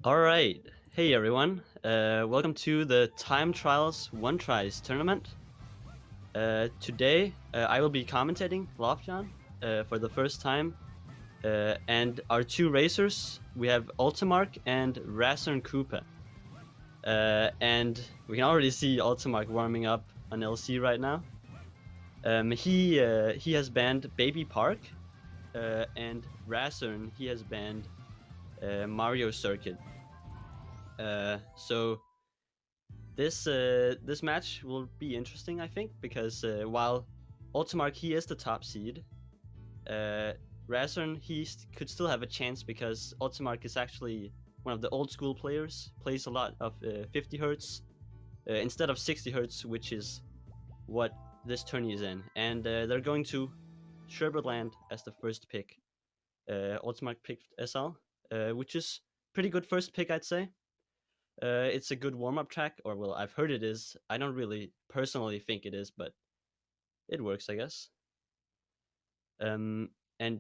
All right. Hey everyone. Welcome to the Time Trials One Tries tournament. Today I will be commentating Lofjan for the first time. And our two racers, we have UltimArkh and RasernKoopa. And we can already see UltimArkh warming up on LC right now. He has banned Baby Park, and Rasern he has banned Mario Circuit. So this match will be interesting, I think, because while UltimArkh he is the top seed, Razern could still have a chance because UltimArkh is actually one of the old school players, plays a lot of 50 hertz instead of 60 hertz, which is what this tourney is in, and they're going to Sherbetland as the first pick. UltimArkh picked SL, which is pretty good first pick, I'd say. It's a good warm-up track, or well, I've heard it is. I don't really personally think it is, but it works, I guess. And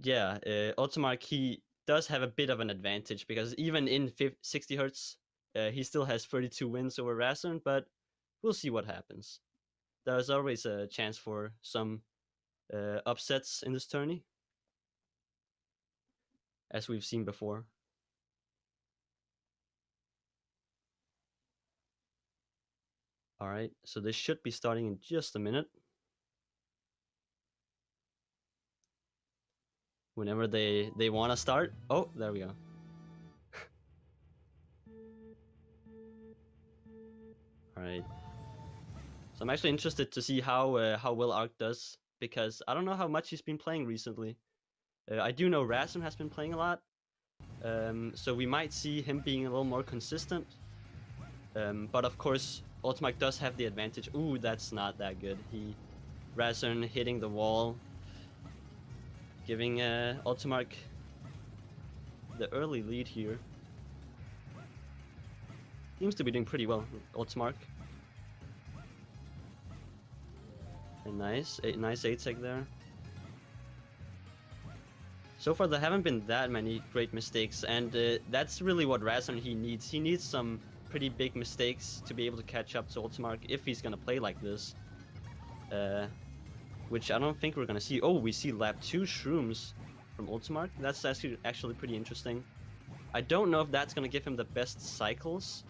yeah, UltimArkh he does have a bit of an advantage because even in 60 hertz, he still has 32 wins over Razern, but we'll see what happens. There's always a chance for some upsets in this tourney, as we've seen before. All right, so this should be starting in just a minute. Whenever they want to start. Oh, there we go. All right. So I'm actually interested to see how well Ark does, because I don't know how much he's been playing recently. I do know Razern has been playing a lot, so we might see him being a little more consistent. But of course, UltimArkh does have the advantage. Ooh, that's not that good. Razern hitting the wall, giving UltimArkh the early lead here. Seems to be doing pretty well, UltimArkh. A nice 8-sec there. So far, there haven't been that many great mistakes, and that's really what Razern he needs. He needs some pretty big mistakes to be able to catch up to UltimArkh if he's gonna play like this. Which I don't think we're gonna see. Oh, we see lap 2 shrooms from UltimArkh. That's actually pretty interesting. I don't know if that's gonna give him the best cycles,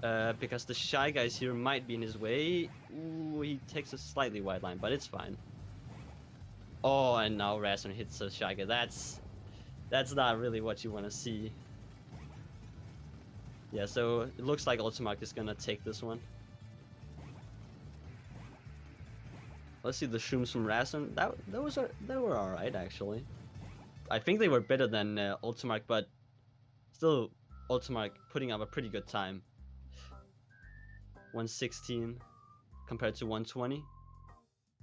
because the Shy Guys here might be in his way. Ooh, he takes a slightly wide line, but it's fine. Oh, and now Razern hits a Shy Guy. That's not really what you want to see. Yeah, so it looks like UltimArkh is gonna take this one. Let's see the shrooms from Razern. They were alright, actually. I think they were better than UltimArkh, but still UltimArkh putting up a pretty good time. 116 compared to 120.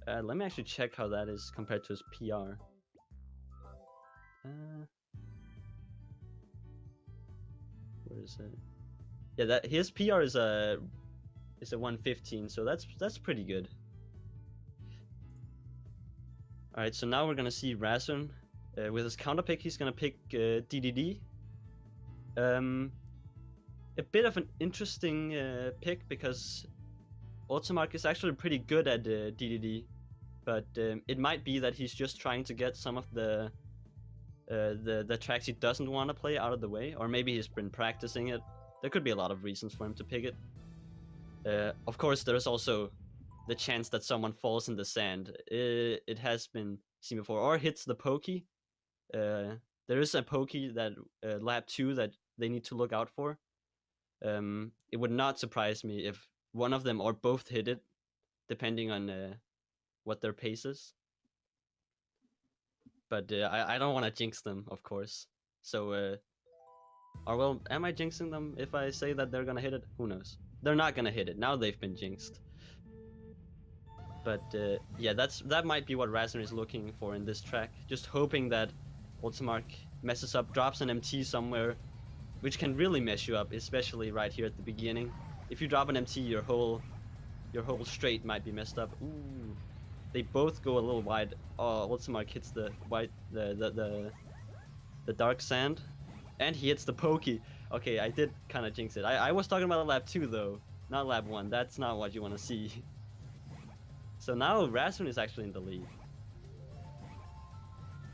Let me actually check how that is compared to his PR. Where is it? Yeah, that his PR is a 115, so that's pretty good. All right, so now we're gonna see Razern with his counter pick. He's gonna pick DDD. A bit of an interesting pick because UltimArkh is actually pretty good at DDD, but it might be that he's just trying to get some of the tracks he doesn't want to play out of the way, or maybe he's been practicing it. There could be a lot of reasons for him to pick it. Of course, there's also the chance that someone falls in the sand. It has been seen before, or hits the pokey. There is a pokey that lap 2 that they need to look out for. It would not surprise me if one of them or both hit it, depending on what their pace is. But I don't want to jinx them, of course. So, or well, am I jinxing them if I say that they're gonna hit it? Who knows? They're not gonna hit it. Now they've been jinxed. But yeah, that might be what Razern is looking for in this track. Just hoping that UltimArkh messes up, drops an MT somewhere, which can really mess you up, especially right here at the beginning. If you drop an MT, your whole straight might be messed up. Ooh, they both go a little wide. Oh, UltimArkh hits the dark sand, and he hits the pokey. Okay, I did kind of jinx it. I was talking about lap 2 though, not lap 1. That's not what you want to see. So now Razern is actually in the lead.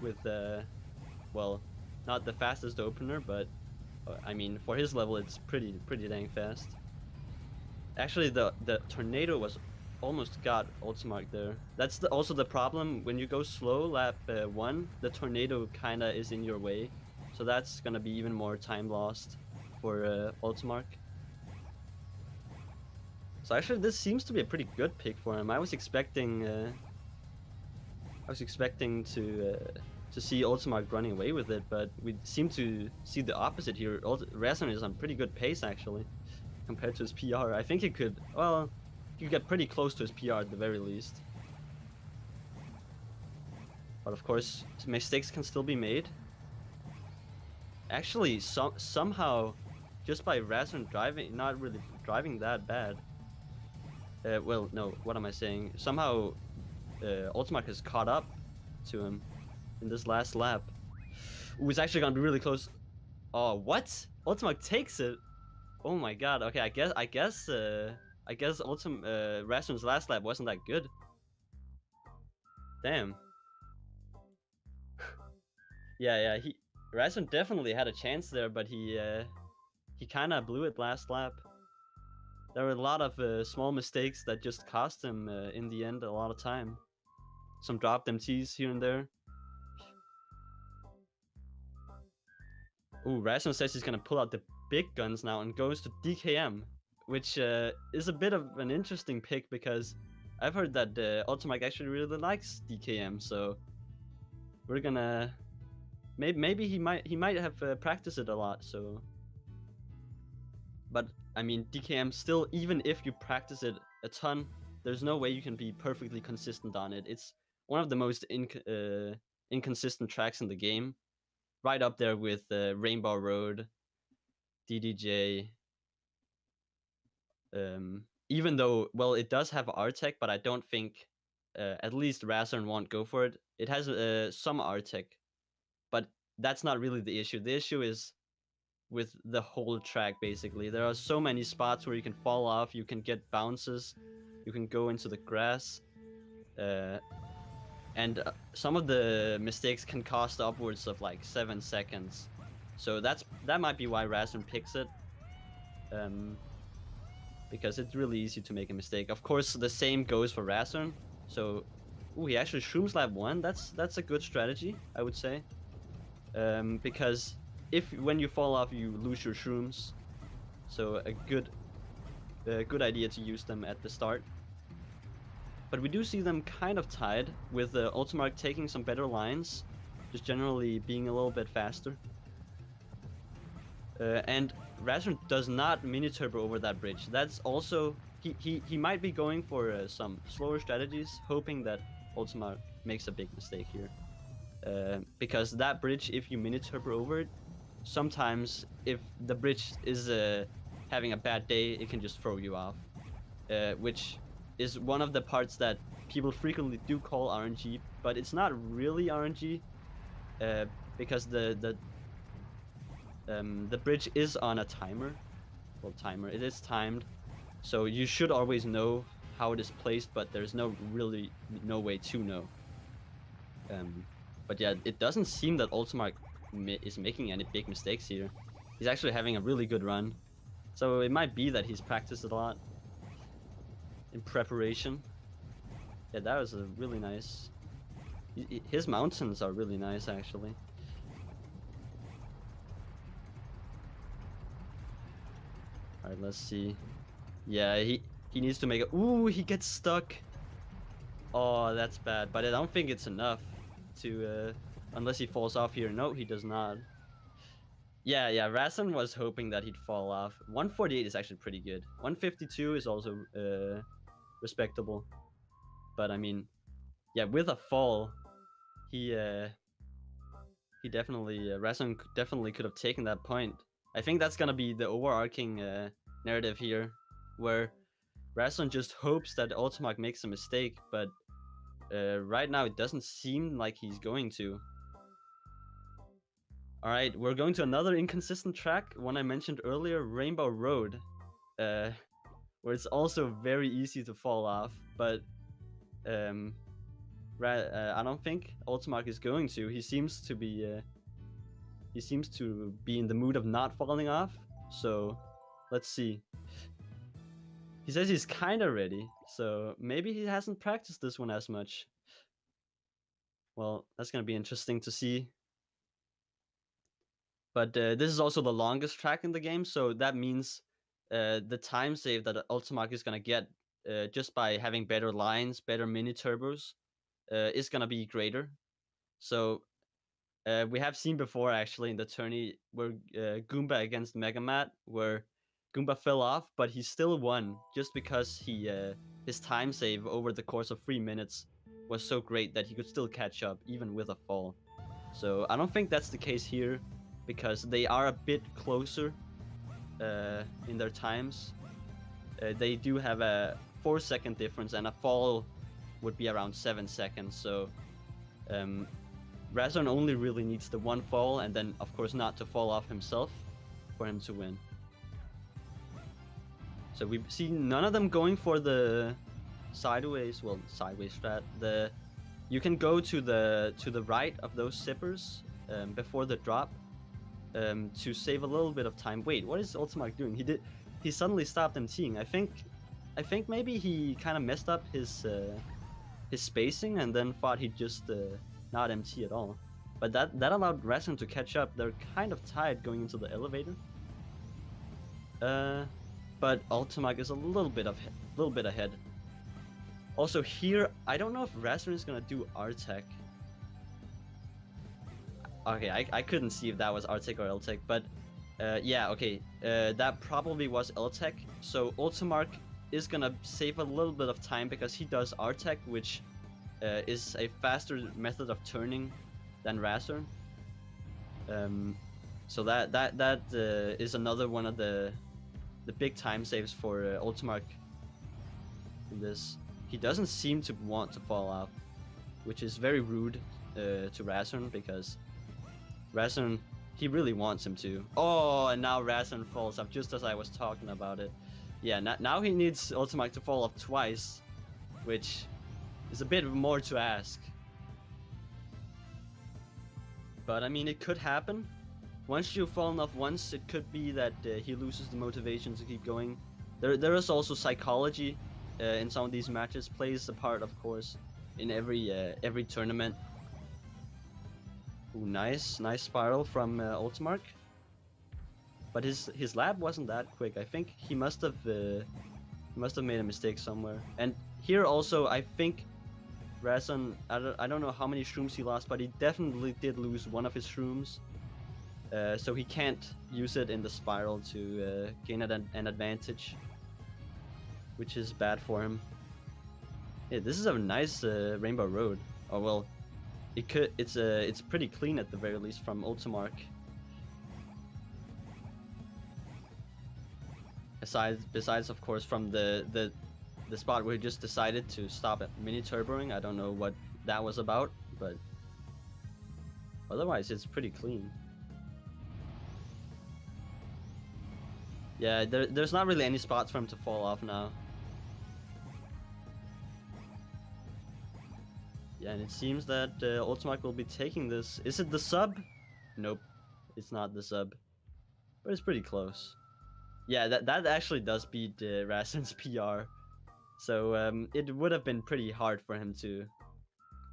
With, well, not the fastest opener, but I mean, for his level, it's pretty dang fast. Actually, the tornado was almost got UltimArkh there. That's also the problem when you go slow lap 1. The tornado kinda is in your way, so that's gonna be even more time lost for UltimArkh. So actually, this seems to be a pretty good pick for him. I was expecting to see UltimArkh running away with it, but we seem to see the opposite here. Razern is on pretty good pace actually, compared to his PR. I think he could, well, he could get pretty close to his PR at the very least. But of course, mistakes can still be made. Actually, somehow, just by Razern driving, not really driving that bad. Well, no, what am I saying? Somehow, UltimArkh has caught up to him in this last lap. Ooh, it's actually gonna be really close. Oh, what? UltimArkh takes it. Oh my god. Okay, I guess Razern's last lap wasn't that good. Damn. yeah, Razern definitely had a chance there, but he kind of blew it last lap. There were a lot of small mistakes that just cost him in the end a lot of time. Some dropped MTs here and there. Ooh, Razern says he's gonna pull out the big guns now and goes to DKM, which is a bit of an interesting pick because I've heard that UltimArkh actually really likes DKM, so we're gonna maybe he might have practiced it a lot. So, but I mean, DKM still, even if you practice it a ton, there's no way you can be perfectly consistent on it. It's one of the most inconsistent tracks in the game, right up there with Rainbow Road, DDJ. Even though, well, it does have R-Tech, but I don't think, at least Razern won't go for it. It has some R-Tech, but that's not really the issue. The issue is with the whole track, basically. There are so many spots where you can fall off, you can get bounces, you can go into the grass, and some of the mistakes can cost upwards of like 7 seconds. So that might be why Razern picks it. Because it's really easy to make a mistake. Of course, the same goes for Razern. So, ooh, he actually shrooms lap 1. That's a good strategy, I would say. Because when you fall off, you lose your shrooms. So a good idea to use them at the start. But we do see them kind of tied, with UltimArkh taking some better lines, just generally being a little bit faster. And Razern does not mini turbo over that bridge. That's also, he might be going for some slower strategies, hoping that UltimArkh makes a big mistake here. Because that bridge, if you mini turbo over it, sometimes if the bridge is having a bad day, it can just throw you off, which is one of the parts that people frequently do call RNG, but it's not really RNG, because the bridge is on a timer. Well, timer. It is timed, so you should always know how it is placed, but there's no way to know. But yeah, it doesn't seem that UltimArkh is making any big mistakes here. He's actually having a really good run, so it might be that he's practiced a lot in preparation. Yeah, that was a really nice. His mountains are really nice, actually. All right, let's see. Yeah, he needs to make it. Ooh, he gets stuck. Oh, that's bad. But I don't think it's enough to, unless he falls off here. No, he does not. Yeah, Razern was hoping that he'd fall off. 148 is actually pretty good. 152 is also respectable. But I mean, yeah, with a fall, he definitely, Razern definitely could have taken that point. I think that's gonna be the overarching narrative here, where Razern just hopes that UltimArkh makes a mistake, but right now it doesn't seem like he's going to. All right, we're going to another inconsistent track, one I mentioned earlier, Rainbow Road, where it's also very easy to fall off, but I don't think UltimArkh is going to. He seems to be in the mood of not falling off. So let's see. He says he's kind of ready, so maybe he hasn't practiced this one as much. Well, that's gonna be interesting to see. But this is also the longest track in the game, so that means the time save that UltimArkh is gonna get just by having better lines, better mini turbos, is gonna be greater. So we have seen before actually in the tourney where Goomba against Megamat, where Goomba fell off, but he still won just because his time save over the course of 3 minutes was so great that he could still catch up even with a fall. So I don't think that's the case here because they are a bit closer in their times. They do have a 4-second difference, and a fall would be around 7 seconds. So Razern only really needs the one fall, and then of course not to fall off himself for him to win. So we've seen none of them going for the sideways strat. You can go to the right of those zippers before the drop to save a little bit of time. Wait, what is UltimArkh doing? He suddenly stopped MTing. I think maybe he kind of messed up his spacing and then thought he'd just not MT at all. But that allowed Razern to catch up. They're kind of tied going into the elevator. But UltimArkh is a little bit ahead. Also here, I don't know if Razern is gonna do R-Tech. Okay, I couldn't see if that was R-Tech or L-Tech, but yeah, okay, that probably was L-Tech. So UltimArkh is gonna save a little bit of time because he does R-Tech, which is a faster method of turning than Razern. So that is another one of the big time saves for UltimArkh in this. He doesn't seem to want to fall off, which is very rude to Razern because Razern, he really wants him to. Oh, and now Razern falls off just as I was talking about it. Yeah, now he needs UltimArkh to fall off twice, which is a bit more to ask. But I mean, it could happen. Once you've fallen off once, it could be that he loses the motivation to keep going. There is also psychology in some of these matches, plays a part, of course, in every tournament. Ooh, nice spiral from UltimArkh. But his lab wasn't that quick. I think he must have made a mistake somewhere. And here also, I think Razern, I don't know how many shrooms he lost, but he definitely did lose one of his shrooms. So he can't use it in the spiral to gain an advantage, which is bad for him. Yeah, this is a nice Rainbow Road. Oh well, it's pretty clean at the very least from UltimArkh. Besides of course from the spot where he just decided to stop at mini turboing. I don't know what that was about, but otherwise it's pretty clean. Yeah, there's not really any spots for him to fall off now. Yeah, and it seems that UltimArkh will be taking this. Is it the sub? Nope, it's not the sub, but it's pretty close. Yeah, that actually does beat Razern's PR. So it would have been pretty hard for him to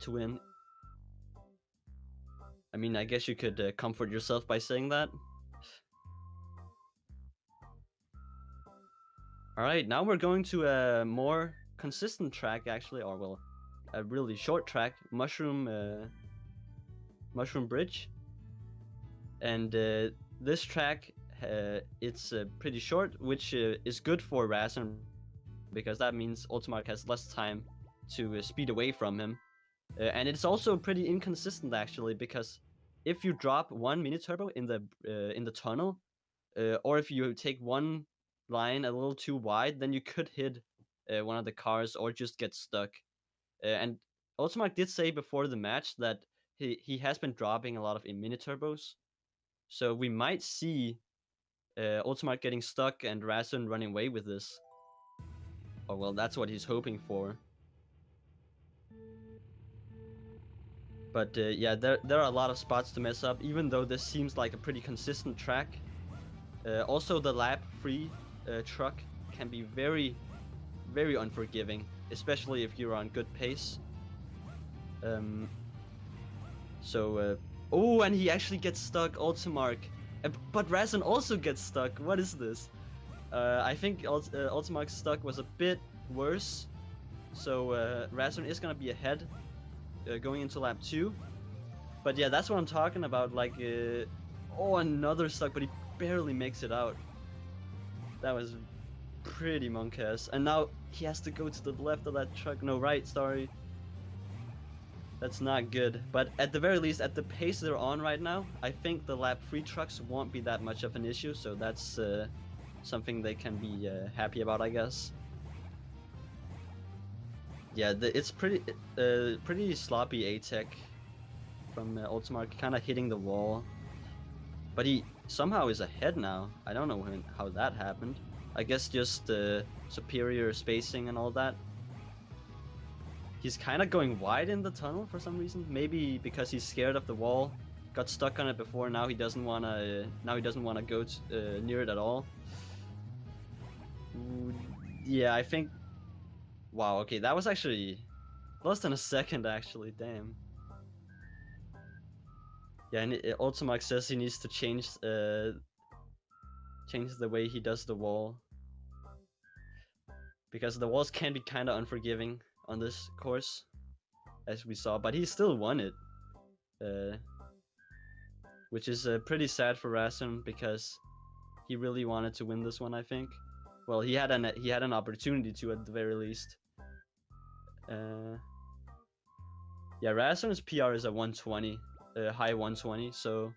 win. I mean, I guess you could comfort yourself by saying that. Alright, now we're going to a more consistent track actually, or well, a really short track, Mushroom Bridge. And this track, it's pretty short, which is good for Razern because that means UltimArkh has less time to speed away from him. And it's also pretty inconsistent actually, because if you drop one mini turbo in the tunnel, or if you take one line a little too wide, then you could hit one of the cars or just get stuck. And UltimArkh did say before the match that he has been dropping a lot of mini turbos, So we might see UltimArkh getting stuck and Razern running away with this. Or well, that's what he's hoping for. But yeah, there are a lot of spots to mess up, even though this seems like a pretty consistent track. Also, the lap-free truck can be very, very unforgiving, especially if you're on good pace. Oh, and he actually gets stuck, UltimArkh. But Razern also gets stuck. What is this? I think UltimArkh's stuck was a bit worse. So Razern is gonna be ahead going into lap 2. But yeah, that's what I'm talking about. Like, oh, another stuck, but he barely makes it out. That was pretty monk-ass. And now he has to go to the left of that truck. No, right, sorry. That's not good. But at the very least, at the pace they're on right now, I think the lap-free trucks won't be that much of an issue. So that's something they can be happy about, I guess. Yeah, it's pretty sloppy A-Tech from UltimArkh, kind of hitting the wall. But he somehow is ahead now. I don't know how that happened. I guess just superior spacing and all that. He's kind of going wide in the tunnel for some reason. Maybe because he's scared of the wall. Got stuck on it before. Now he doesn't wanna. Go near it at all. Ooh, yeah, I think. Wow. Okay, that was actually less than a second. Actually, damn. Yeah, and UltimArkh says he needs to change the way he does the wall, because the walls can be kind of unforgiving on this course, as we saw, but he still won it, which is pretty sad for Razern, because he really wanted to win this one, I think. Well, he had an opportunity to, at the very least. Yeah, Razern's PR is a 120, high 120, so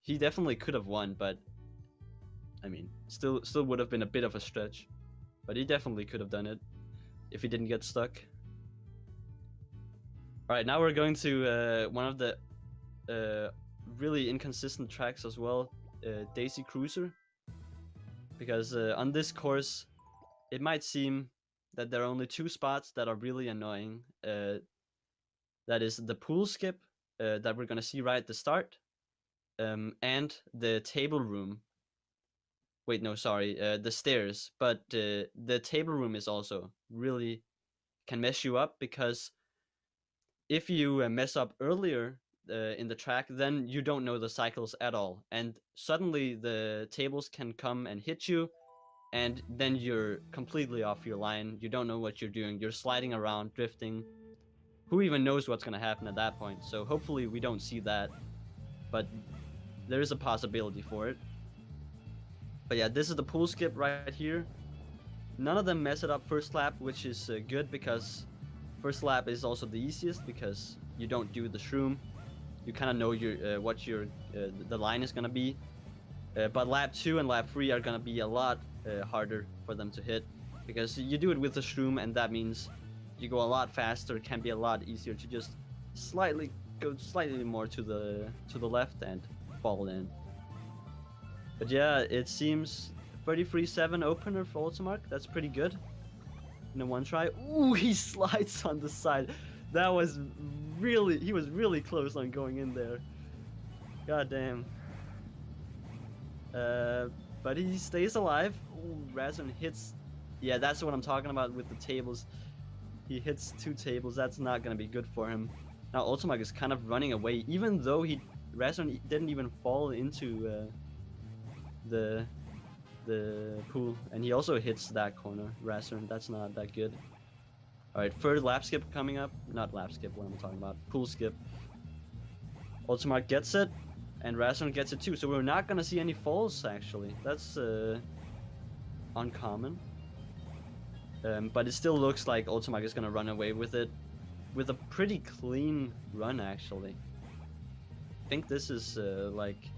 he definitely could have won, but I mean, still would have been a bit of a stretch, but he definitely could have done it if he didn't get stuck. All right, now we're going to one of the really inconsistent tracks as well, Daisy Cruiser, because on this course, it might seem that there are only 2 spots that are really annoying. That is the pool skip that we're gonna see right at the start, and the table room. Wait, no, sorry, the stairs. But the table room is also really can mess you up, because if you mess up earlier in the track, then you don't know the cycles at all, and suddenly the tables can come and hit you, and then you're completely off your line. You don't know what you're doing. You're sliding around, drifting. Who even knows what's going to happen at that point? So hopefully we don't see that, but there is a possibility for it. But yeah, this is the pool skip right here. None of them mess it up first lap, which is good, because first lap is also the easiest, because you don't do the shroom. You kind of know what the line is going to be. But lap 2 and lap 3 are going to be a lot harder for them to hit, because you do it with the shroom, and that means you go a lot faster. It can be a lot easier to just go slightly more to the left and fall in. But yeah, it seems 33-7 opener for UltimArkh. That's pretty good in a one try. Ooh, he slides on the side. That was he was really close on going in there. God damn. But he stays alive. Ooh, Razern hits. Yeah, that's what I'm talking about with the tables. He hits 2 tables. That's not gonna be good for him. Now UltimArkh is kind of running away, even though Razern didn't even fall into the pool, and he also hits that corner. Razern, that's not that good. All right, third lap skip coming up. Not lap skip. What am I talking about? Pool skip. UltimArkh gets it, and Razern gets it too. So we're not gonna see any falls actually. That's uncommon. But it still looks like UltimArkh is gonna run away with it, with a pretty clean run actually. I think this is like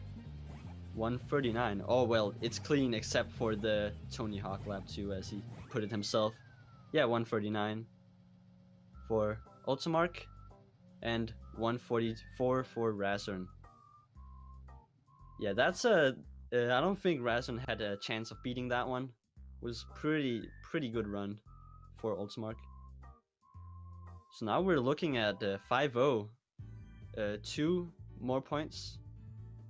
139. Oh well, it's clean except for the Tony Hawk lap 2, as he put it himself. Yeah, 139 for UltimArkh and 144 for Razern. Yeah, that's a. I don't think Razern had a chance of beating that one. It was pretty good run for UltimArkh. So now we're looking at 5-0. 2 more points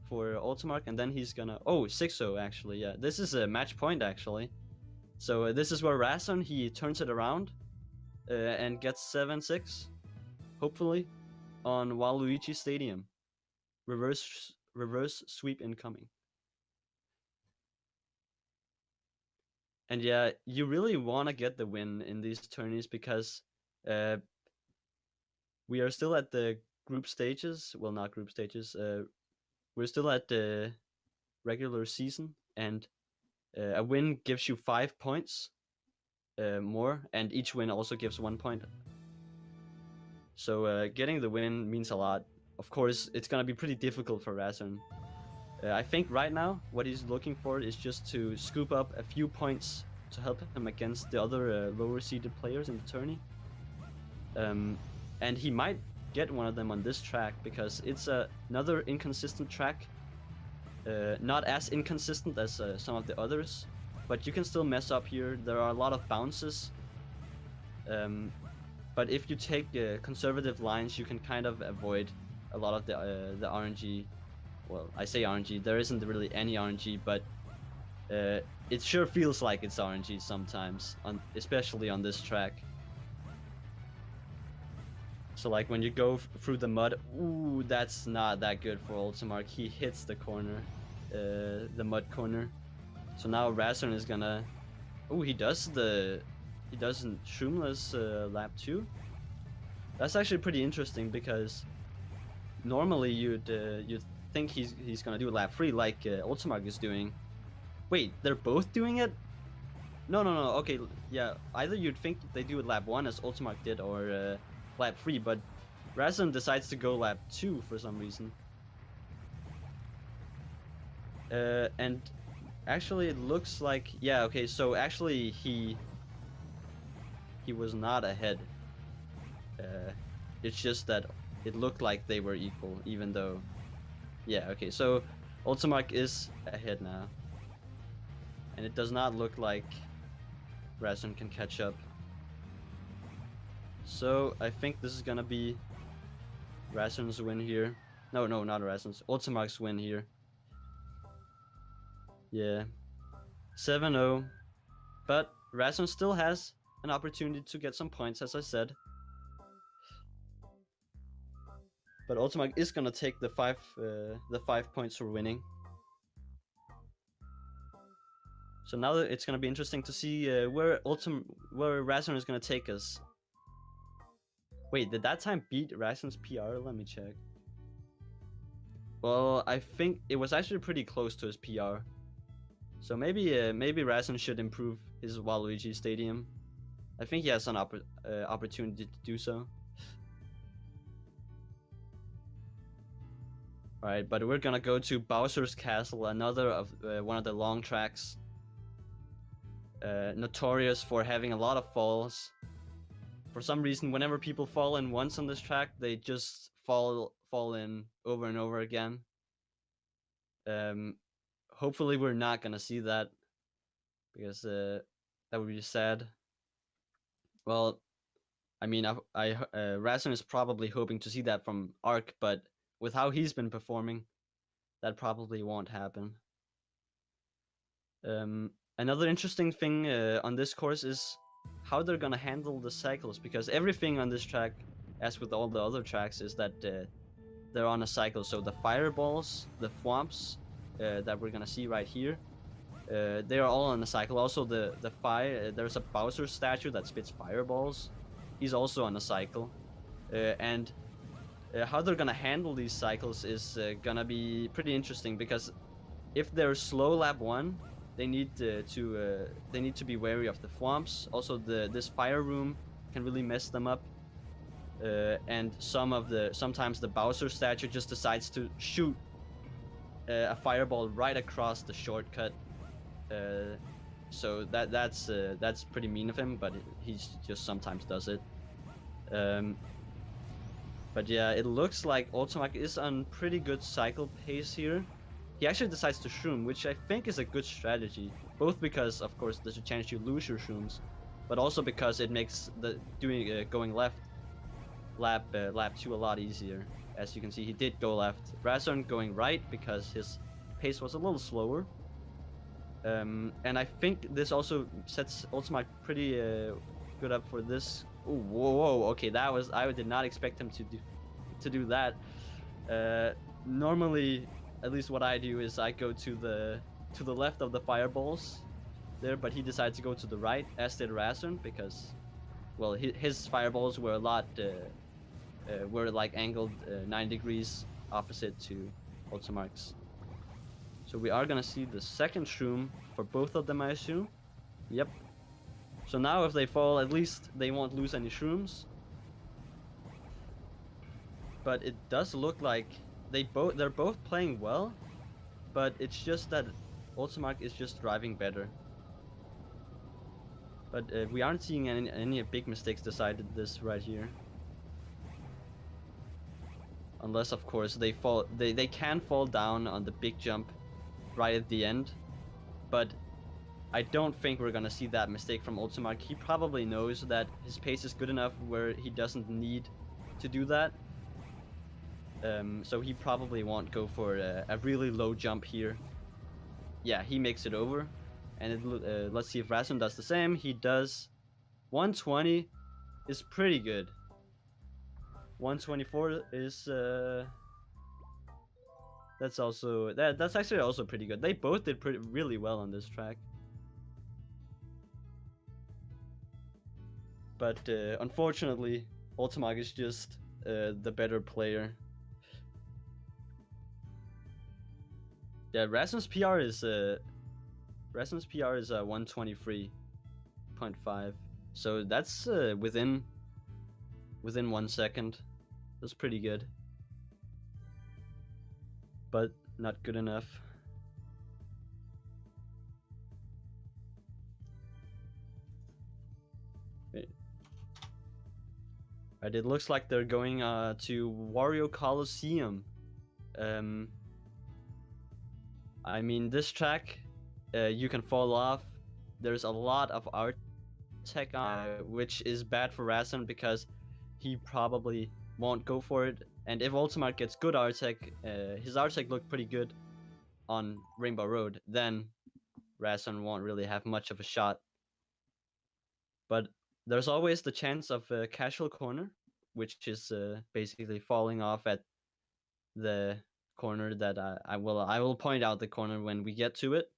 for UltimArkh, and then he's gonna 6-0 actually. Yeah, this is a match point actually. So this is where Razern he turns it around and gets 7-6, hopefully, on Waluigi Stadium. Reverse sweep incoming. And yeah, you really want to get the win in these tourneys because we are still at the group stages. Well, not group stages. We're still at the regular season, and a win gives you 5 points more, and each win also gives 1 point. So getting the win means a lot. Of course, it's gonna be pretty difficult for Razern. I think right now what he's looking for is just to scoop up a few points to help him against the other lower seeded players in the tourney. And he might get one of them on this track because it's another inconsistent track. Not as inconsistent as some of the others, but you can still mess up here. There are a lot of bounces. But if you take conservative lines, you can kind of avoid a lot of the RNG. Well, I say RNG, there isn't really any RNG, but it sure feels like it's RNG sometimes, especially on this track. So like when you go through the mud, ooh, that's not that good for UltimArkh. He hits the corner, the mud corner. So now Razern is gonna, he does Shroomless lap 2. That's actually pretty interesting because normally you'd think he's gonna do lap 3 like UltimArkh is doing. Wait, they're both doing it? No. Okay, yeah. Either you'd think they do it lap 1 as UltimArkh did, or lap 3, but Razern decides to go lap 2 for some reason. And actually it looks like, yeah, okay, so actually he was not ahead. It's just that it looked like they were equal, even though, yeah, okay, so UltimArkh is ahead now. And it does not look like Razern can catch up. So I think this is gonna be Razern's win here. No, not Razern's. UltimArkh's win here. Yeah. 7-0. But Razern still has an opportunity to get some points, as I said. But UltimArkh is gonna take the 5 points for winning. So now it's gonna be interesting to see where Razern is gonna take us. Wait, did that time beat Razern's PR? Let me check. Well, I think it was actually pretty close to his PR. So maybe Razern should improve his Waluigi Stadium. I think he has an opportunity to do so. Alright, but we're gonna go to Bowser's Castle, another of one of the long tracks. Notorious for having a lot of falls. For some reason, whenever people fall in once on this track, they just fall in over and over again. Hopefully we're not gonna see that, because that would be sad. Well, I mean, Razern is probably hoping to see that from Ark, but with how he's been performing, that probably won't happen. Another interesting thing on this course is how they're gonna handle the cycles, because everything on this track, as with all the other tracks, is that they're on a cycle. So the fireballs, the thwomps that we're gonna see right here, they are all on a cycle. Also the there's a Bowser statue that spits fireballs. He's also on a cycle. And how they're gonna handle these cycles is gonna be pretty interesting, because if they're slow lap 1, they need to be wary of the thwomps. Also this fire room can really mess them up. And sometimes the Bowser statue just decides to shoot a fireball right across the shortcut. So that's pretty mean of him, but he just sometimes does it. But yeah, it looks like UltimArkh is on pretty good cycle pace here. he actually decides to shroom, which I think is a good strategy. Both because, of course, there's a chance you lose your shrooms, but also because it makes the going left lap 2 a lot easier. As you can see, he did go left. Razern going right because his pace was a little slower. And I think this also sets UltimArkh pretty good up for this. Ooh, whoa, okay, that was, I did not expect him to do that. Normally, at least what I do is I go to the left of the fireballs there, but he decided to go to the right, as did Razern, because, well, his fireballs were a lot were like angled 9 degrees opposite to UltimArkh's. So we are gonna see the second shroom for both of them, I assume. Yep. So now if they fall, at least they won't lose any shrooms. But it does look like they're both playing well, but it's just that UltimArkh is just driving better. But we aren't seeing any big mistakes decided this right here. Unless, of course, they can fall down on the big jump right at the end. But I don't think we're gonna see that mistake from UltimArkh. He probably knows that his pace is good enough where he doesn't need to do that. So he probably won't go for a really low jump here. Yeah, he makes it over. And let's see if Razern does the same. He does. 120 is pretty good. 124 is that's actually also pretty good. They both did really well on this track. But unfortunately, UltimArkh is just the better player. Yeah, Razern's PR is 123.5. So that's within 1 second. That's pretty good. But not good enough. Right, it looks like they're going to Wario Coliseum. I mean, this track, you can fall off. There's a lot of art tech, which is bad for Razern because he probably won't go for it. And if UltimArkh gets good art tech, his art tech looked pretty good on Rainbow Road, then Razern won't really have much of a shot. But there's always the chance of a casual corner, which is basically falling off at the corner that I will point out the corner when we get to it,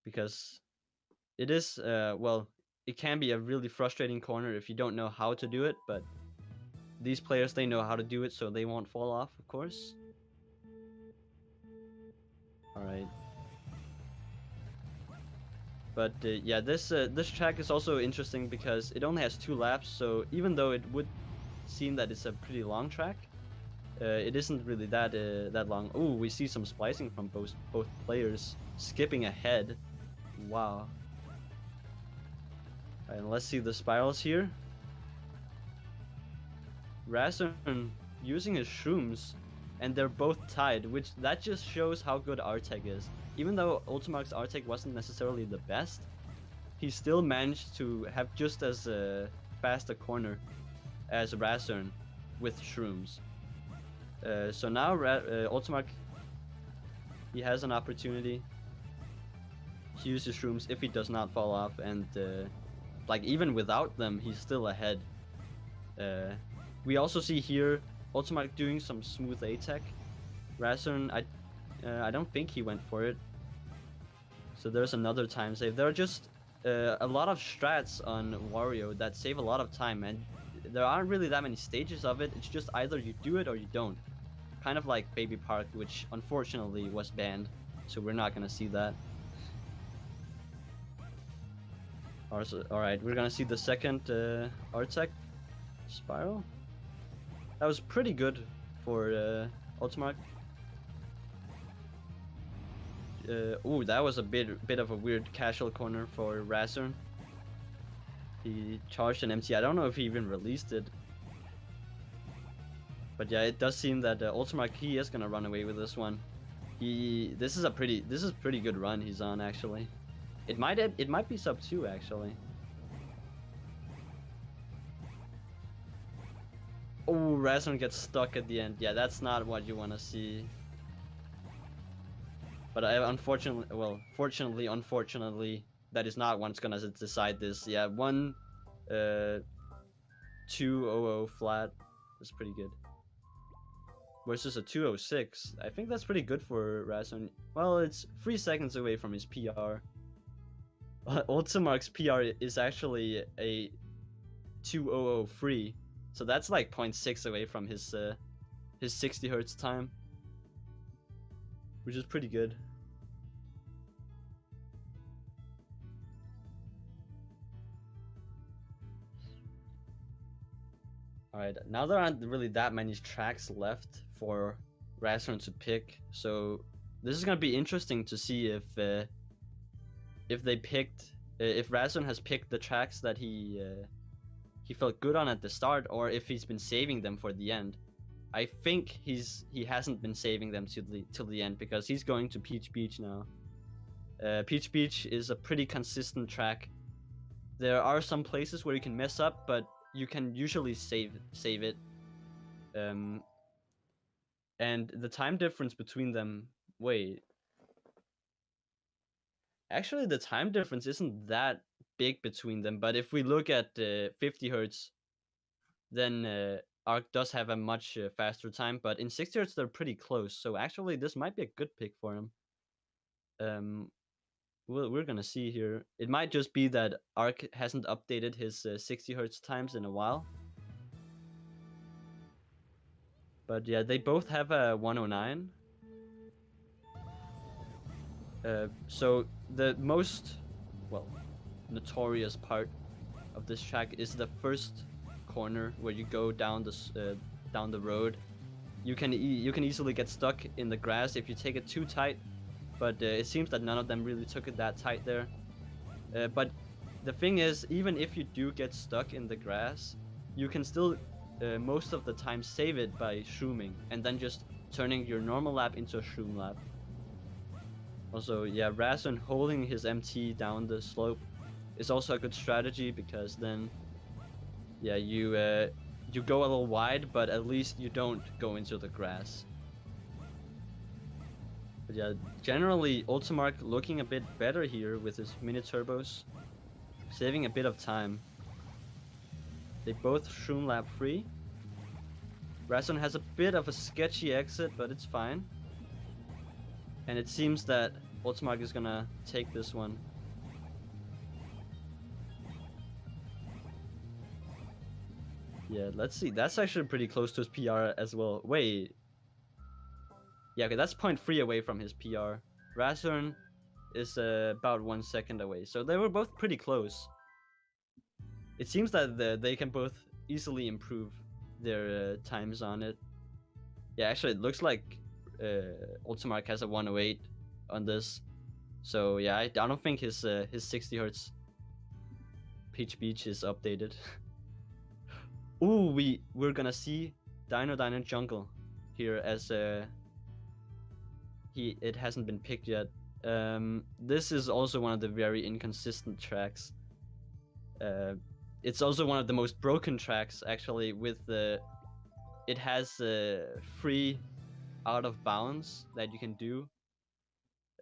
because it is well, it can be a really frustrating corner if you don't know how to do it, but these players, they know how to do it, so they won't fall off, of course. All right. But yeah, this track is also interesting because it only has 2 laps, so even though it would seem that it's a pretty long track, it isn't really that long. Oh, we see some splicing from both players, skipping ahead. Wow. All right, let's see the spirals here. Razern using his shrooms, and they're both tied, which that just shows how good R-Tech is. Even though UltimArkh's R-Tech wasn't necessarily the best, he still managed to have just as fast a corner as Razern with shrooms. So now UltimArkh, he has an opportunity to use his shrooms if he does not fall off, and like even without them, he's still ahead. We also see here UltimArkh doing some smooth A-Tech. Razern, I don't think he went for it. So there's another time save. There are just a lot of strats on Wario that save a lot of time, and there aren't really that many stages of it. It's just either you do it or you don't. Kind of like Baby Park, which unfortunately was banned, so we're not gonna see that. Alright, we're gonna see the second R-Tech spiral. That was pretty good for UltimArkh. Ooh, that was a bit of a weird casual corner for Razern. He charged an MT. I don't know if he even released it. But yeah, it does seem that UltimArkh, he is gonna run away with this one. This is pretty good run he's on actually. It might be sub 2 actually. Oh, Razern gets stuck at the end. Yeah, that's not what you want to see. But unfortunately, that is not what's gonna decide this. Yeah, 200 flat is pretty good. Versus a 206. I think that's pretty good for Razern. Well, it's 3 seconds away from his PR. UltimArkh's PR is actually a 2003. So that's like 0.6 away from his 60 hertz time, which is pretty good. Alright, now there aren't really that many tracks left for Razern to pick, so this is gonna be interesting to see if Razern has picked the tracks that he felt good on at the start, or if he's been saving them for the end. I think he hasn't been saving them till the end, because he's going to Peach Beach now. Peach Beach is a pretty consistent track. There are some places where you can mess up, but you can usually save it. And the time difference between them, wait. Actually, the time difference isn't that big between them, but if we look at 50 hertz, then Ark does have a much faster time, but in 60 hertz they're pretty close, so actually this might be a good pick for him. We're gonna see here. It might just be that Ark hasn't updated his 60 hertz times in a while. But yeah, they both have a 109. So the most, notorious part of this track is the first corner where you go down the road. You can easily get stuck in the grass if you take it too tight, but it seems that none of them really took it that tight there. But the thing is, even if you do get stuck in the grass, you can still most of the time save it by shrooming and then just turning your normal lap into a shroom lap. Also, yeah, Razern holding his MT down the slope is also a good strategy, because then, yeah, you go a little wide, but at least you don't go into the grass. But yeah, generally UltimArkh looking a bit better here with his mini turbos, saving a bit of time. They both shroom lap free. Razern has a bit of a sketchy exit, but it's fine. And it seems that UltimArkh is gonna take this one. Yeah, let's see. That's actually pretty close to his PR as well. Wait. Yeah, okay, that's 0.3 away from his PR. Razern is about 1 second away. So they were both pretty close. It seems that they can both easily improve their times on it. Yeah, actually, it looks like UltimArkh has a 108 on this. So yeah, I don't think his 60 hertz Peach Beach is updated. Ooh, we're gonna see Dino Jungle here, as it hasn't been picked yet. This is also one of the very inconsistent tracks. It's also one of the most broken tracks actually. It has free out of bounds that you can do,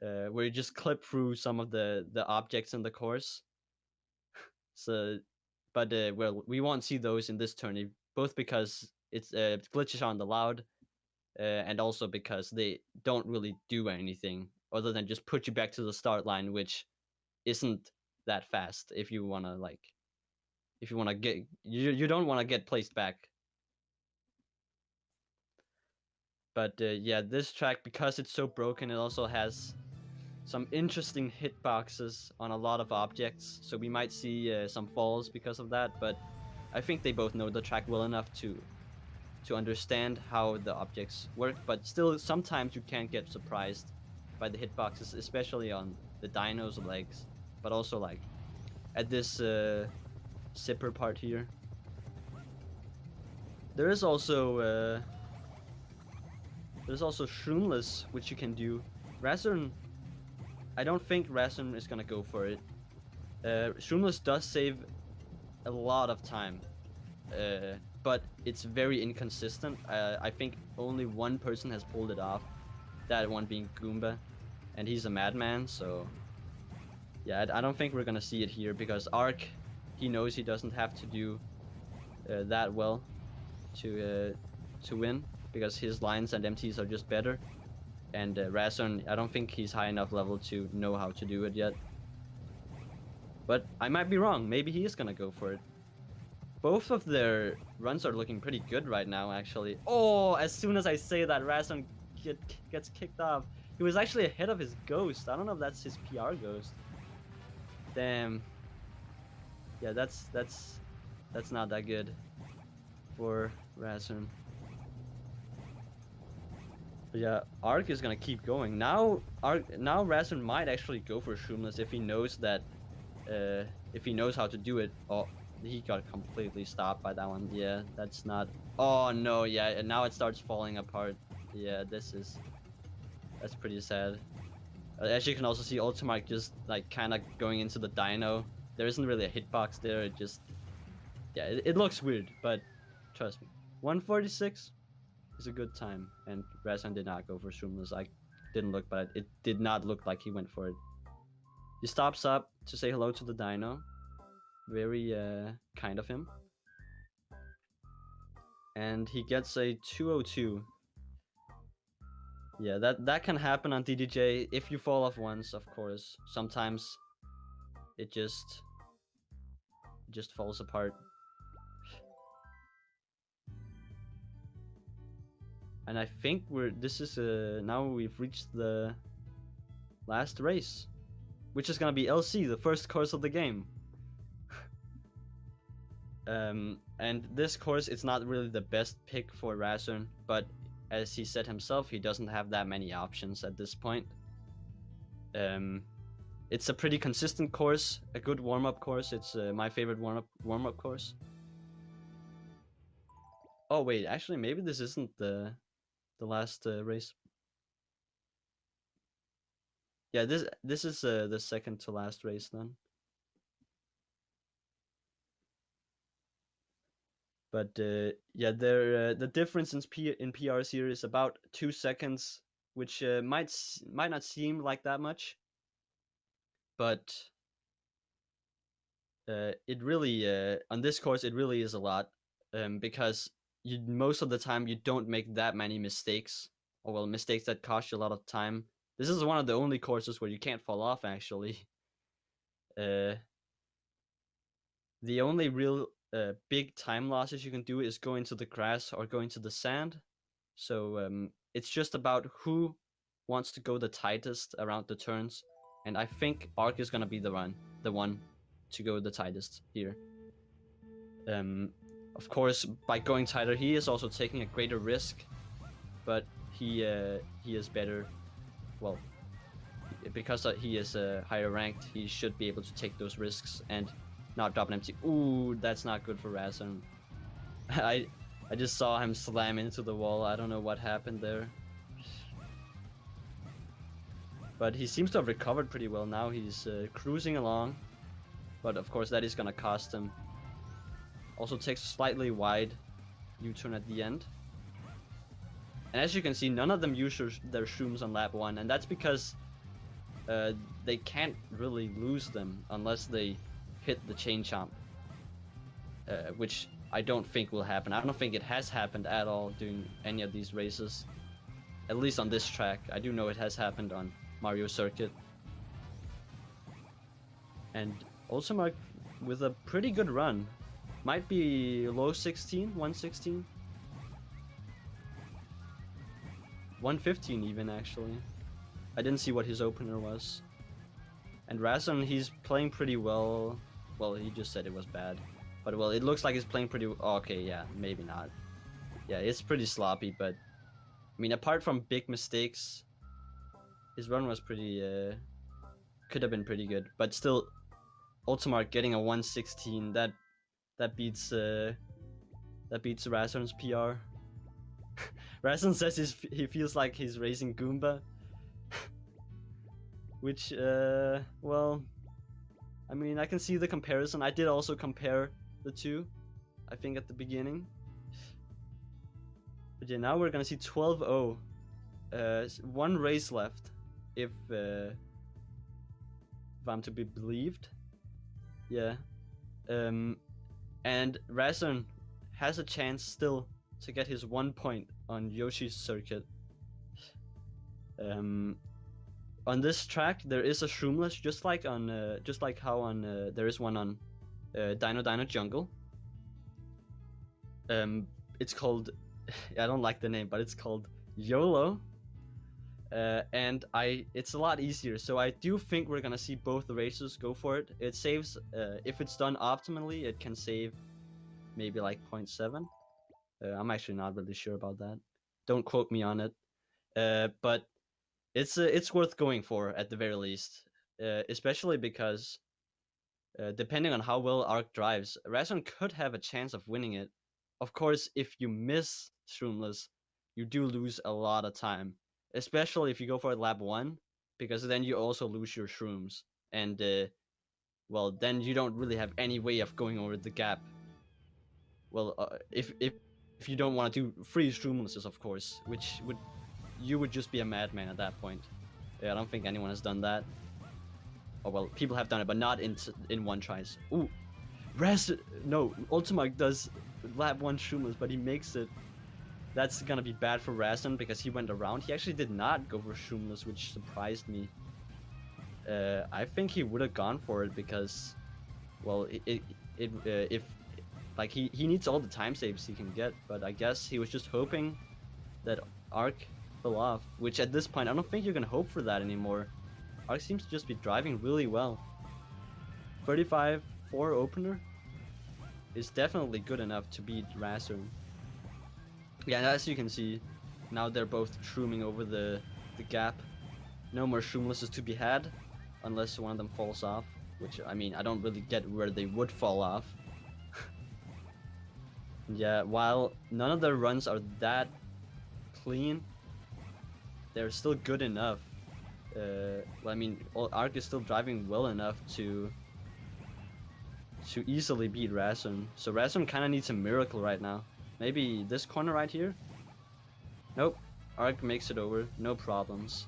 where you just clip through some of the objects in the course. So, but we won't see those in this tourney, both because it's glitches aren't allowed, and also because they don't really do anything other than just put you back to the start line, which isn't that fast if you wanna get you don't want to get placed back. But yeah, this track, because it's so broken, it also has some interesting hitboxes on a lot of objects, so we might see some falls because of that, but I think they both know the track well enough to understand how the objects work, but still sometimes you can get surprised by the hitboxes, especially on the dino's legs, but also like at this zipper part here. There is also There's also Shroomless, which you can do. Razern, I don't think Razern is gonna go for it. Shroomless does save a lot of time, but it's very inconsistent. I think only one person has pulled it off, that one being Goomba, and he's a madman, so yeah, I don't think we're gonna see it here, because Ark, he knows he doesn't have to do that well to win, because his lines and MTs are just better, and Razern, I don't think he's high enough level to know how to do it yet. But I might be wrong, maybe he is gonna go for it. Both of their runs are looking pretty good right now, actually. Oh, as soon as I say that, Razern gets kicked off. He was actually ahead of his ghost. I don't know if that's his PR ghost. Damn. Yeah, that's not that good for Razern. But yeah, Ark is gonna keep going. Now Razern might actually go for Shroomless if he knows that if he knows how to do it. Oh, he got completely stopped by that one. Yeah, that's not. Oh no, yeah, and now it starts falling apart. Yeah, that's pretty sad. As you can also see, UltimArkh just like kind of going into the dino. There isn't really a hitbox there. It just, yeah, it looks weird, but trust me, 146 is a good time. And Razern did not go for Shroomless. I didn't look, but it did not look like he went for it. He stops up to say hello to the dino. Very kind of him. And he gets a 202. Yeah, that can happen on DDJ if you fall off once, of course. Sometimes it just falls apart. And I think this is now we've reached the last race, which is gonna be LC, the first course of the game. And this course, it's not really the best pick for Razern, but as he said himself, he doesn't have that many options at this point. It's a pretty consistent course, a good warm-up course. It's my favorite warm-up course. Oh wait, actually maybe this isn't the last race. Yeah, this is the second to last race then. But yeah, the difference in PRs here is about 2 seconds, which might not seem like that much, but it really on this course it really is a lot, because most of the time you don't make that many mistakes, or well, mistakes that cost you a lot of time. This is one of the only courses where you can't fall off, actually. The only real big time losses you can do is go into the grass or go into the sand. So it's just about who wants to go the tightest around the turns, and I think Ark is gonna be the one to go the tightest here. Of course, by going tighter, he is also taking a greater risk, but he is better. Well, because he is higher ranked, he should be able to take those risks and not drop an empty. Ooh, that's not good for Razern. I just saw him slam into the wall. I don't know what happened there. But he seems to have recovered pretty well now. He's cruising along. But of course that is gonna cost him. Also takes a slightly wide U-turn at the end. And as you can see, none of them use their shrooms on lap 1. And that's because they can't really lose them unless they hit the chain chomp, which I don't think will happen. I don't think it has happened at all during any of these races, at least on this track. I do know it has happened on Mario Circuit. And UltimArkh with a pretty good run, might be low 16, 116, 115 even, actually. I didn't see what his opener was. And Razern, he's playing pretty well. Well, he just said it was bad. But, well, it looks like he's playing pretty... Oh, okay, yeah, maybe not. Yeah, it's pretty sloppy, but... I mean, apart from big mistakes, his run was pretty... could have been pretty good. But still, UltimArkh getting a 116, that beats Razern's PR. Razen says he feels like he's racing Goomba. Which, well, I mean, I can see the comparison. I did also compare the two, I think, at the beginning. But yeah, now we're gonna see 12-0. One race left, if I'm to be believed. Yeah. And Razern has a chance still to get his 1 point on Yoshi's circuit. On this track there is a shroomless, just like how on there is one on Dino Jungle. It's called I don't like the name, but it's called YOLO. And it's a lot easier, so I do think we're gonna see both the racers go for it. It saves, if it's done optimally, it can save maybe like 0.7. I'm actually not really sure about that. Don't quote me on it. But it's worth going for at the very least, especially because depending on how well Ark drives, Razern could have a chance of winning it. Of course, if you miss Shroomless, you do lose a lot of time, especially if you go for lap 1, because then you also lose your shrooms, and well, then you don't really have any way of going over the gap. Well, if you don't want to do free Shroomlesses, of course, which you would just be a madman at that point. Yeah, I don't think anyone has done that. Oh well, people have done it, but not in one tries. Ooh, UltimArkh does lap 1 Shroomless, but he makes it. That's gonna be bad for Razern because he went around. He actually did not go for Shroomless, which surprised me. I think he would have gone for it because, well, if like he needs all the time saves he can get, but I guess he was just hoping that Ark fell off, which at this point I don't think you're gonna hope for that anymore. Ark seems to just be driving really well. 35-4 opener is definitely good enough to beat Razern. Yeah, and as you can see, now they're both shrooming over the gap. No more shroomlesses to be had, unless one of them falls off, which, I mean, I don't really get where they would fall off. Yeah, while none of their runs are that clean, they're still good enough. Well, I mean, Ark is still driving well enough to easily beat Razern. So Razern kind of needs a miracle right now. Maybe this corner right here? Nope. Ark makes it over. No problems.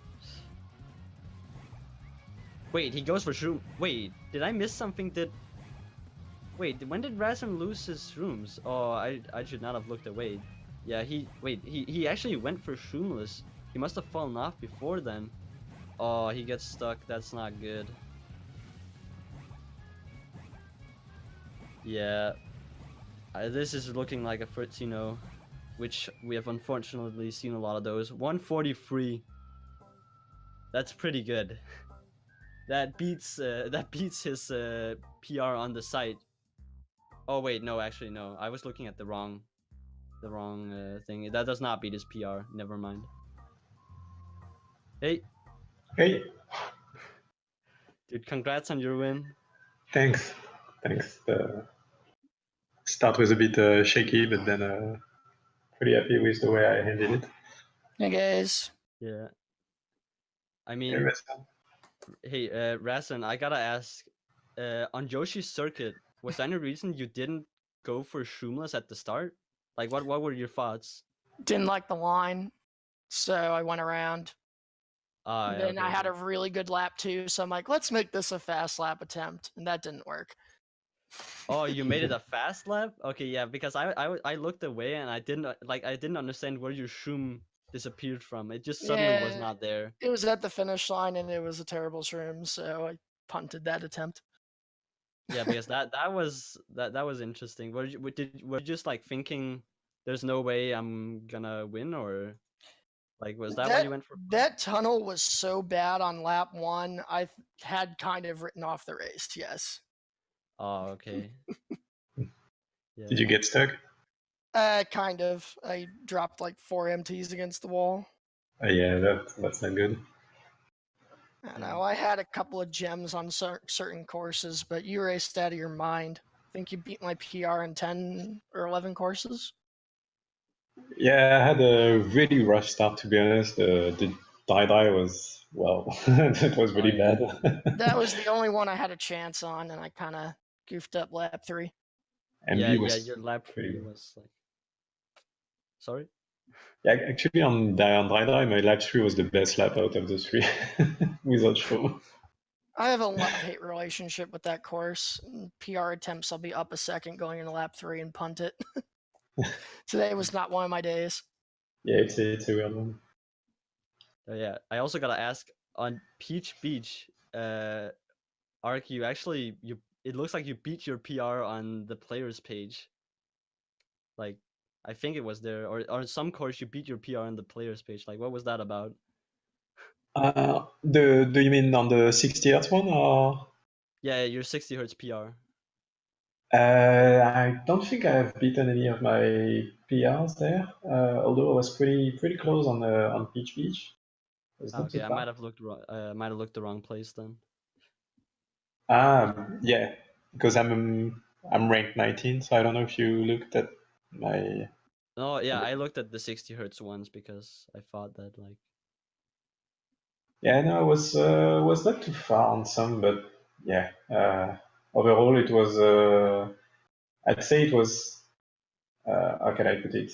Wait, he goes for shroom. Wait, did I miss something? Wait, when did Razern lose his shrooms? Oh, I should not have looked away. Yeah, he actually went for shroomless. He must have fallen off before then. Oh, he gets stuck. That's not good. Yeah. This is looking like a 13-0, which we have unfortunately seen a lot of those. 143. That's pretty good. That beats his PR on the site. Oh wait, no, actually no. I was looking at the wrong thing. That does not beat his PR. Never mind. Hey. Hey. Dude, congrats on your win. Thanks. The start was a bit shaky, but then pretty happy with the way I handled it. Hey guys. Yeah. I mean, hey, Razern, I gotta ask, on Yoshi's circuit, was there any reason you didn't go for Shroomless at the start? Like, what were your thoughts? Didn't like the line, so I went around. Yeah, then I had a really good lap too, so I'm like, let's make this a fast lap attempt, and that didn't work. Oh, you made it a fast lap? Okay, yeah, because I looked away and I didn't understand where your shroom disappeared from. It just suddenly was not there. It was at the finish line and it was a terrible shroom, so I punted that attempt. Yeah, because that was interesting. Were you just like thinking there's no way I'm gonna win, or like was that why you went for? That tunnel was so bad on lap 1, I had kind of written off the race, yes. Oh, okay. Yeah. Did you get stuck? Kind of. I dropped like 4 MTs against the wall. Yeah, that's not good. I know. I had a couple of gems on certain courses, but you raced out of your mind. I think you beat my PR in 10 or 11 courses. Yeah, I had a really rough start, to be honest. The die was, well, it was really yeah. bad. That was the only one I had a chance on, and I kind of goofed up lap 3. Yeah, MB yeah, was your lap pretty 3 good. was like. Sorry. Yeah, actually on die, my lap 3 was the best lap out of the 3, without show. I have a love-hate relationship with that course. In PR attempts, I'll be up a second going into lap 3 and punt it. Today was not one of my days. Yeah, it's a weird one. Yeah, I also gotta ask on Peach Beach, Ark, it looks like you beat your PR on the players page. Like, I think it was there, or on some course you beat your PR on the players page. Like, what was that about? Do you mean on the 60 Hz one, or? Yeah, your 60 hertz PR. I don't think I've beaten any of my PRs there, although I was pretty close on Peach Beach. It was not Okay, too I far. might have looked wrong. Might have looked the wrong place then. Yeah, because I'm ranked 19, so I don't know if you looked at my. Oh yeah, I looked at the 60 hertz ones because I thought that like. Yeah, no, I was not too far on some, but yeah, overall it was. I'd say it was. How can I put it?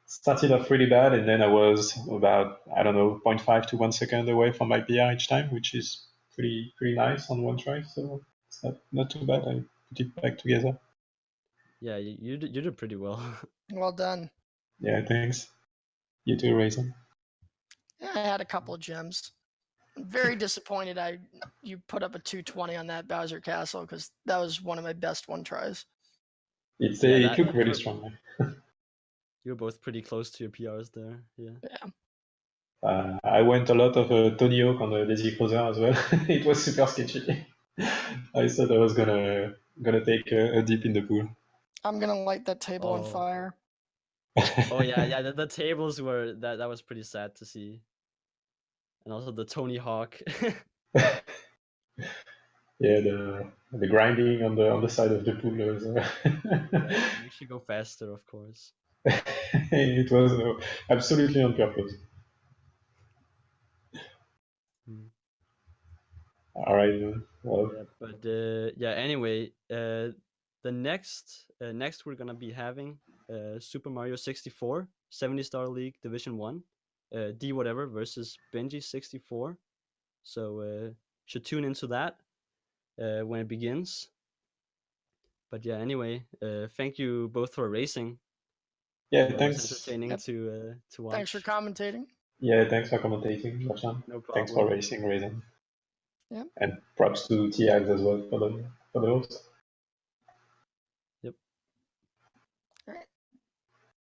Started off really bad, and then I was about, I don't know, 0.5 to 1 second away from my PR each time, which is pretty nice on one try. So it's not too bad. I put it back together. Yeah, you did pretty well. Well done. Yeah, thanks. You too, Raisin. Yeah, I had a couple of gems. I'm very disappointed you put up a 220 on that Bowser Castle, because that was one of my best one tries. Yeah, It looked really strong. you were both pretty close to your PRs there. Yeah. I went a lot of Tony Hawk on the Daisy Cruiser as well. It was super sketchy. I thought I was gonna take a dip in the pool. I'm gonna light that table on Oh. fire. Oh yeah, yeah. The tables were that was pretty sad to see, and also the Tony Hawk. Yeah, the grinding on the side of the pool was. Yeah, it makes you go faster, of course. It was absolutely on purpose. Hmm. All right, well, Yeah, but yeah. Anyway, the next we're gonna be having Super Mario 64 70-star League Division 1, D whatever versus Benji 64. So should tune into that when it begins. But yeah, anyway, thank you both for racing. yeah, It was thanks. entertaining Yep. to watch. Thanks for commentating. Yeah, thanks for commentating, Roshan. No Thanks for problem. racing, Raisin. Yeah. And props to TIs as well for the host.